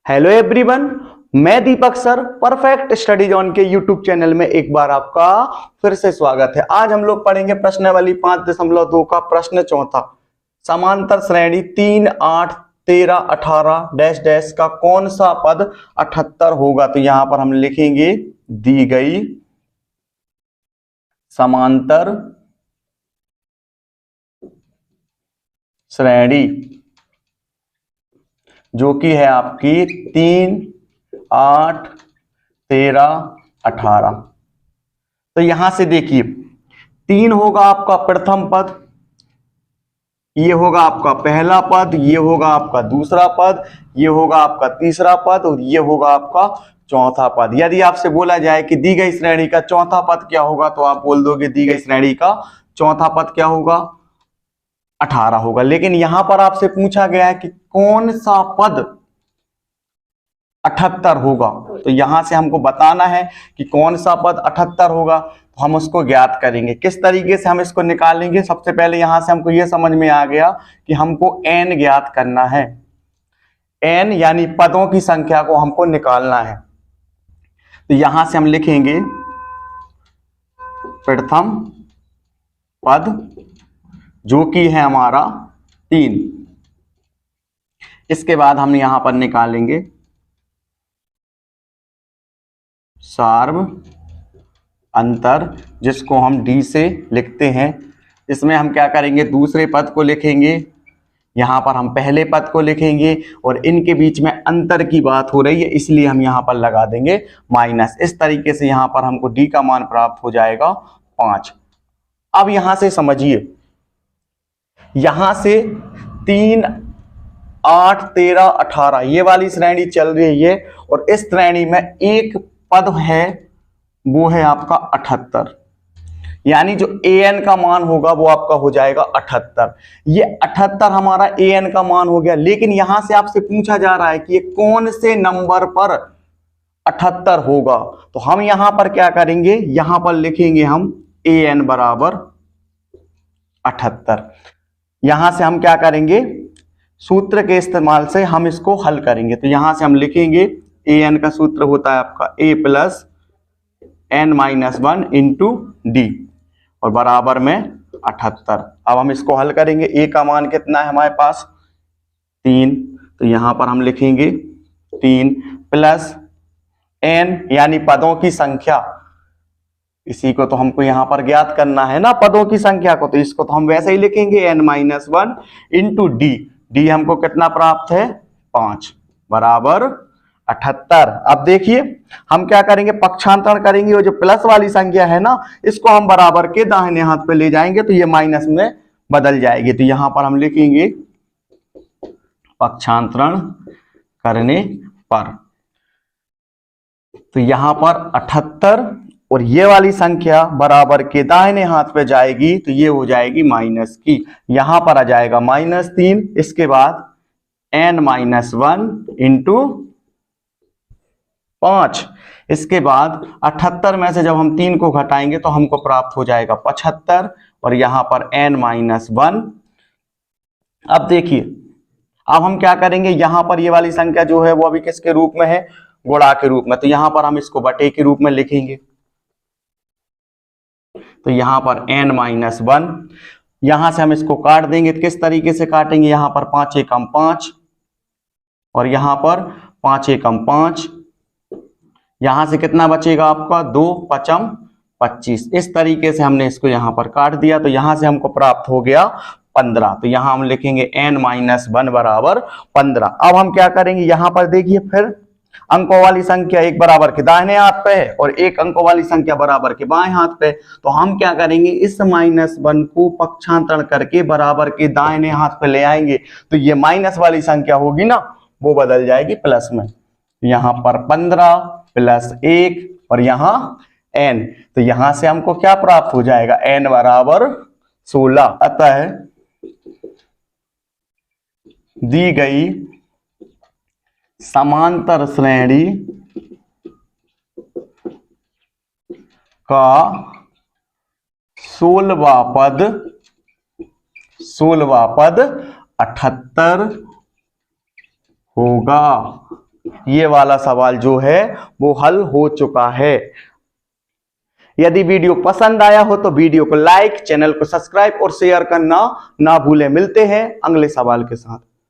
Hello everyone, मैं दीपक sir perfect study zone के YouTube channel में एक बार आपका फिर से स्वागत है। आज हम लोग पढ़ेंगे प्रश्नावली 5.2 का प्रश्न चौथा। समांतर श्रेणी 3, 8, 13, 18 डैश डैश का कौन सा पद 78 होगा। तो यहां पर हम लिखेंगे दी गई समांतर श्रेणी जो कि है आपकी 3, 8, 13, 18। तो यहां से देखिए 3 होगा आपका प्रथम पद, ये होगा आपका पहला पद, ये होगा आपका दूसरा पद, ये होगा आपका तीसरा पद और ये होगा आपका चौथा पद। यदि आपसे बोला जाए कि दी गई श्रेणी का चौथा पद क्या होगा तो आप बोल दोगे दी गई श्रेणी का चौथा पद क्या होगा, 18 होगा। लेकिन यहां पर आपसे पूछा गया है कि कौन सा पद 78 होगा। तो यहां से हमको बताना है कि कौन सा पद 78 होगा, तो हम उसको ज्ञात करेंगे। किस तरीके से हम इसको निकालेंगे, सबसे पहले यहां से हमको यह समझ में आ गया कि हमको n ज्ञात करना है। n यानी पदों की संख्या को हमको निकालना है। तो यहां से हम लिखेंगे प्रथम पद जो कि है हमारा 3। इसके बाद हम यहां पर निकालेंगे सार्व अंतर, जिसको हम d से लिखते हैं। इसमें हम क्या करेंगे, दूसरे पद को लिखेंगे, यहां पर हम पहले पद को लिखेंगे और इनके बीच में अंतर की बात हो रही है इसलिए हम यहां पर लगा देंगे माइनस। इस तरीके से यहां पर हमको d का मान प्राप्त हो जाएगा 5। अब यहां से समझिए, यहां से 3, 8, 13, 18 ये वाली श्रेणी चल रही है और इस श्रेणी में एक पद है वो है आपका 78, यानी जो an का मान होगा वो आपका हो जाएगा 78। ये 78 हमारा an का मान हो गया। लेकिन यहां से आपसे पूछा जा रहा है कि ये कौन से नंबर पर 78 होगा। तो हम यहां पर क्या करेंगे, यहां पर लिखेंगे हम an बराबर 78। यहां से हम क्या करेंगे, सूत्र के इस्तेमाल से हम इसको हल करेंगे। तो यहां से हम लिखेंगे an का सूत्र होता है आपका a plus n-1 into D और बराबर में 78। अब हम इसको हल करेंगे। a का मान कितना है हमारे पास 3, तो यहां पर हम लिखेंगे 3 प्लस n यानी पदों की संख्या, इसी को तो हमको यहां पर ज्ञात करना है ना पदों की संख्या को, तो इसको तो हम वैसे ही लिखेंगे n-1 इंटू डी हमको कितना प्राप्त है 5 बराबर 78। अब देखिए हम क्या करेंगे, पक्षांतरण करेंगे। वो जो प्लस वाली संख्या है ना इसको हम बराबर के दाहिने हाथ पे ले जाएंगे तो ये माइनस में बदल जाएगी। तो यहां पर हम लिखेंगे पक्षांतरण करने पर, तो यहां पर 78 और ये वाली संख्या बराबर के दाहिने हाथ पे जाएगी तो ये हो जाएगी माइनस की, यहां पर आ जाएगा -3। इसके बाद n-1 इंटू 5। इसके बाद 78 में से जब हम 3 को घटाएंगे तो हमको प्राप्त हो जाएगा 75 और यहां पर n-1। अब देखिए अब हम क्या करेंगे, यहां पर ये वाली संख्या जो है वो अभी किसके रूप में है, गुणा के रूप में। तो यहां पर हम इसको बटे के रूप में लिखेंगे। तो यहां पर n-1, यहां से हम इसको काट देंगे। किस तरीके से काटेंगे, यहां पर 5 एकम 5 और यहां पर 5 एकम 5, यहां से कितना बचेगा आपका 2 पचम 25। इस तरीके से हमने इसको यहां पर काट दिया तो यहां से हमको प्राप्त हो गया 15। तो यहां हम लिखेंगे n-1 बराबर 15। अब हम क्या करेंगे, यहां पर देखिए फिर अंकों वाली संख्या एक बराबर के दाहिने हाथ पे है और एक अंकों वाली संख्या बराबर के बाएं हाथ पे। तो हम क्या करेंगे, इस -1 को पक्षांतरण करके बराबर के दाहिने हाथ पे ले आएंगे तो ये माइनस वाली संख्या होगी ना वो बदल जाएगी प्लस में। यहां पर 15 प्लस 1 और यहां n, तो यहां से हमको क्या प्राप्त हो जाएगा, n बराबर 16। अतः दी गई समांतर श्रेणी का 16वां पद 78 होगा। ये वाला सवाल जो है वो हल हो चुका है। यदि वीडियो पसंद आया हो तो वीडियो को लाइक, चैनल को सब्सक्राइब और शेयर करना ना भूलें। मिलते हैं अगले सवाल के साथ।